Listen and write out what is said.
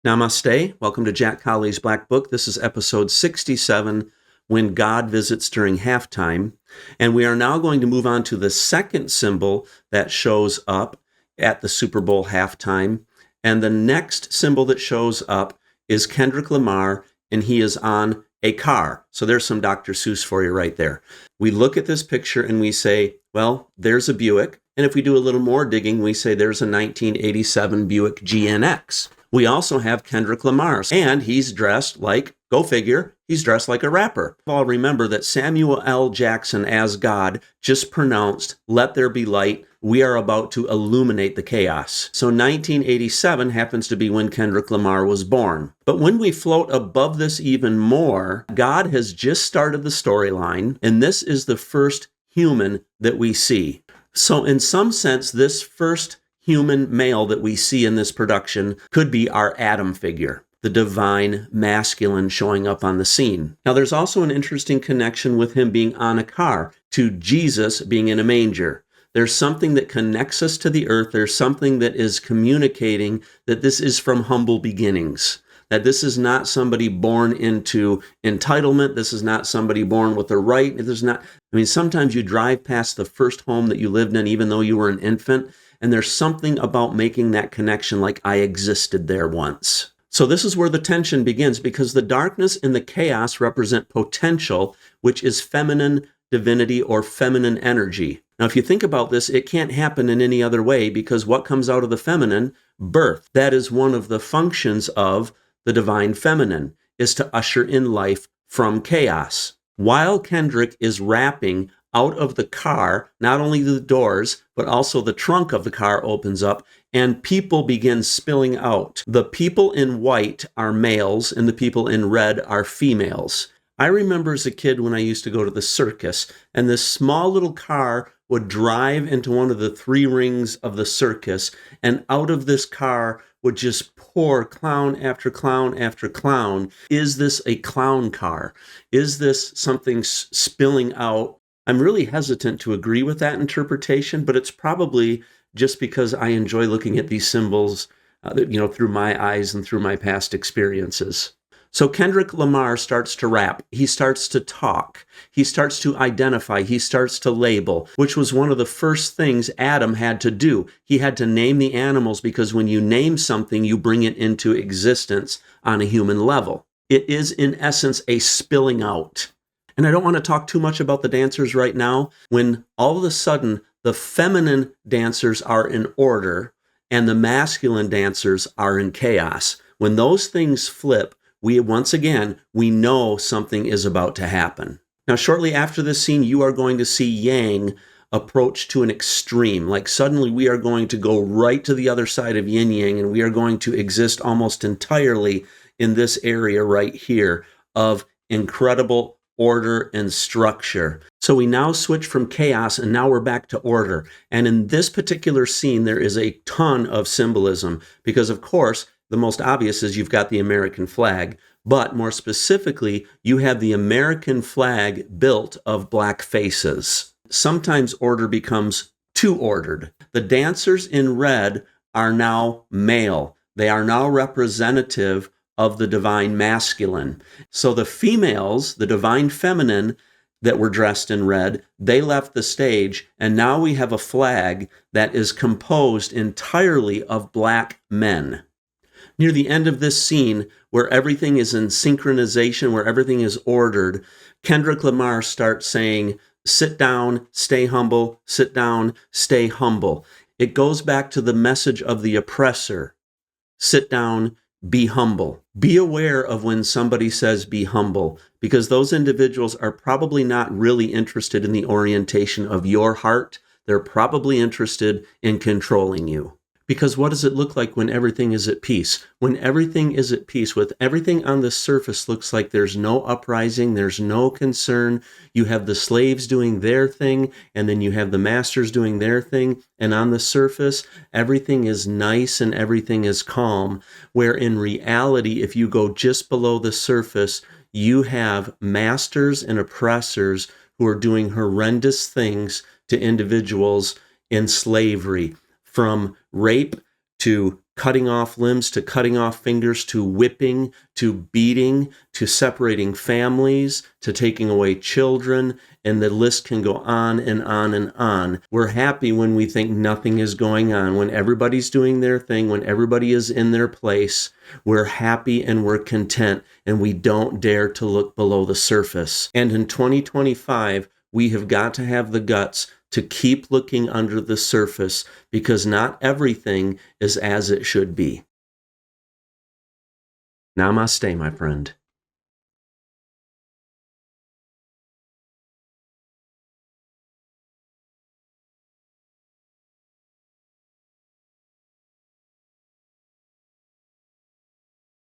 Namaste. Welcome to Jack Colley's Black Book. This is episode 67, When God Visits During Halftime. And we are now going to move on to the second symbol that shows up at the Super Bowl halftime. And the next symbol that shows up is Kendrick Lamar, and he is on a car. So there's some Dr. Seuss for you right there. We look at this picture and we say, well, there's a Buick. And if we do a little more digging, we say there's a 1987 Buick GNX. We also have Kendrick Lamar, and he's dressed like, go figure, he's dressed like a rapper. I'll remember that Samuel L. Jackson as God just pronounced, "Let there be light. We are about to illuminate the chaos." So 1987 happens to be when Kendrick Lamar was born. But when we float above this even more, God has just started the storyline, and this is the first human that we see. So in some sense, this first human male that we see in this production could be our Adam figure, the divine masculine showing up on the scene. Now, there's also an interesting connection with him being on a car to Jesus being in a manger. There's something that connects us to the earth. There's something that is communicating that this is from humble beginnings, that this is not somebody born into entitlement. This is not somebody born with a right. Sometimes you drive past the first home that you lived in, even though you were an infant, and there's something about making that connection like I existed there once. So this is where the tension begins, because the darkness and the chaos represent potential, which is feminine divinity or feminine energy. Now, if you think about this, it can't happen in any other way, because what comes out of the feminine? Birth. That is one of the functions of the divine feminine, is to usher in life from chaos. While Kendrick is rapping, out of the car, not only the doors, but also the trunk of the car opens up and people begin spilling out. The people in white are males and the people in red are females. I remember as a kid when I used to go to the circus, and this small little car would drive into one of the three rings of the circus, and out of this car would just pour clown after clown after clown. Is this a clown car? Is this something spilling out? I'm really hesitant to agree with that interpretation, but it's probably just because I enjoy looking at these symbols, through my eyes and through my past experiences. So Kendrick Lamar starts to rap. He starts to talk. He starts to identify. He starts to label, which was one of the first things Adam had to do. He had to name the animals, because when you name something, you bring it into existence on a human level. It is, in essence, a spilling out. And I don't want to talk too much about the dancers right now, when all of a sudden the feminine dancers are in order and the masculine dancers are in chaos. When those things flip, we know something is about to happen. Now, shortly after this scene, you are going to see Yang approach to an extreme. Like suddenly we are going to go right to the other side of yin yang, and we are going to exist almost entirely in this area right here of incredible order and structure. So we now switch from chaos and now we're back to order. And in this particular scene, there is a ton of symbolism, because of course, the most obvious is you've got the American flag, but more specifically, you have the American flag built of black faces. Sometimes order becomes too ordered. The dancers in red are now male. They are now representative of the divine masculine. So the females, the divine feminine that were dressed in red, they left the stage, and now we have a flag that is composed entirely of black men. Near the end of this scene, where everything is in synchronization, where everything is ordered, Kendrick Lamar starts saying, "Sit down, stay humble, sit down, stay humble." It goes back to the message of the oppressor. Sit down, be humble. Be aware of when somebody says be humble, because those individuals are probably not really interested in the orientation of your heart. They're probably interested in controlling you. Because what does it look like when everything is at peace? When everything is at peace, with everything on the surface looks like there's no uprising, there's no concern. You have the slaves doing their thing, and then you have the masters doing their thing. And on the surface, everything is nice and everything is calm. Where in reality, if you go just below the surface, you have masters and oppressors who are doing horrendous things to individuals in slavery, from rape to cutting off limbs, to cutting off fingers, to whipping, to beating, to separating families, to taking away children, and the list can go on and on and on. We're happy when we think nothing is going on, when everybody's doing their thing, when everybody is in their place. We're happy and we're content, and we don't dare to look below the surface. And in 2025, we have got to have the guts to keep looking under the surface, because not everything is as it should be. Namaste, my friend.